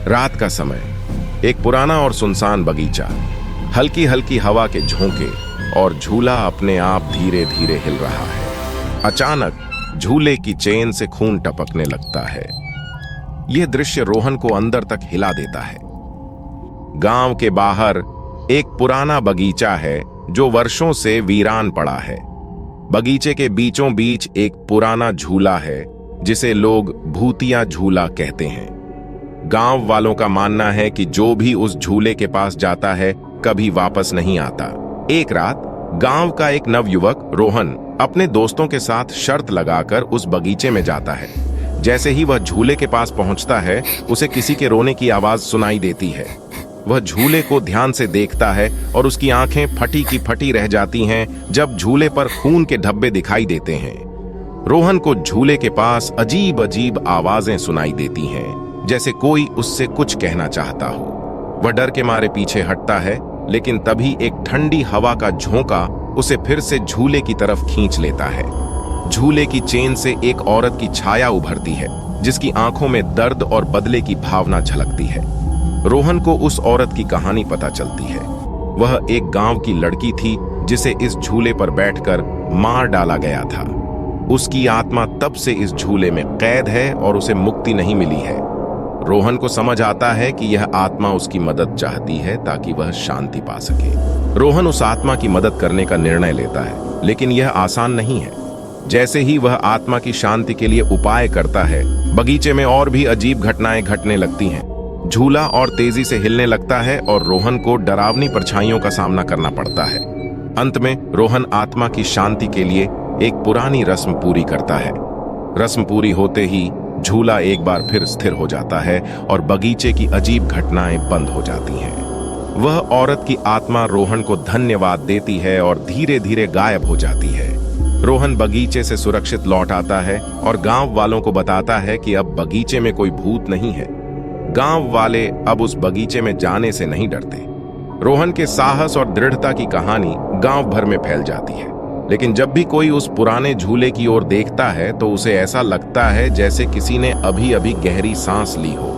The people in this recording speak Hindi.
रात का समय, एक पुराना और सुनसान बगीचा, हल्की हल्की हवा के झोंके और झूला अपने आप धीरे धीरे हिल रहा है। अचानक झूले की चेन से खून टपकने लगता है। यह दृश्य रोहन को अंदर तक हिला देता है। गांव के बाहर एक पुराना बगीचा है जो वर्षों से वीरान पड़ा है। बगीचे के बीचों बीच एक पुराना झूला है जिसे लोग भूतिया झूला कहते हैं। गांव वालों का मानना है कि जो भी उस झूले के पास जाता है कभी वापस नहीं आता। एक रात गांव का एक नवयुवक रोहन अपने दोस्तों के साथ शर्त लगाकर उस बगीचे में जाता है। जैसे ही वह झूले के पास पहुंचता है, उसे किसी के रोने की आवाज सुनाई देती है। वह झूले को ध्यान से देखता है और उसकी आंखें फटी की फटी रह जाती हैं जब झूले पर खून के धब्बे दिखाई देते हैं। रोहन को झूले के पास अजीब अजीब आवाजें सुनाई देती हैं, जैसे कोई उससे कुछ कहना चाहता हो। वह डर के मारे पीछे हटता है, लेकिन तभी एक ठंडी हवा का झोंका उसे फिर से झूले की तरफ खींच लेता है। झूले की चेन से एक औरत की छाया उभरती है, जिसकी आंखों में दर्द और बदले की भावना झलकती है। रोहन को उस औरत की कहानी पता चलती है। वह एक गांव की लड़की थी जिसे इस झूले पर बैठकर मार डाला गया था। उसकी आत्मा तब से इस झूले में कैद है और उसे मुक्ति नहीं मिली है। रोहन को समझ आता है कि यह आत्मा उसकी मदद चाहती है ताकि वह शांति पा सके। रोहन उस आत्मा की मदद करने का निर्णय लेता है, लेकिन यह आसान नहीं है। जैसे ही वह आत्मा की शांति के लिए उपाय करता है, बगीचे में और भी अजीब घटनाएं घटने लगती हैं। झूला और तेजी से हिलने लगता है और रोहन को डरावनी परछाइयों का सामना करना पड़ता है। अंत में रोहन आत्मा की शांति के लिए एक पुरानी रस्म पूरी करता है। रस्म पूरी होते ही झूला एक बार फिर स्थिर हो जाता है और बगीचे की अजीब घटनाएं बंद हो जाती हैं। वह औरत की आत्मा रोहन को धन्यवाद देती है और धीरे धीरे गायब हो जाती है। रोहन बगीचे से सुरक्षित लौट आता है और गांव वालों को बताता है कि अब बगीचे में कोई भूत नहीं है। गांव वाले अब उस बगीचे में जाने से नहीं डरते। रोहन के साहस और दृढ़ता की कहानी गांव भर में फैल जाती है। लेकिन जब भी कोई उस पुराने झूले की ओर देखता है तो उसे ऐसा लगता है जैसे किसी ने अभी अभी गहरी सांस ली हो।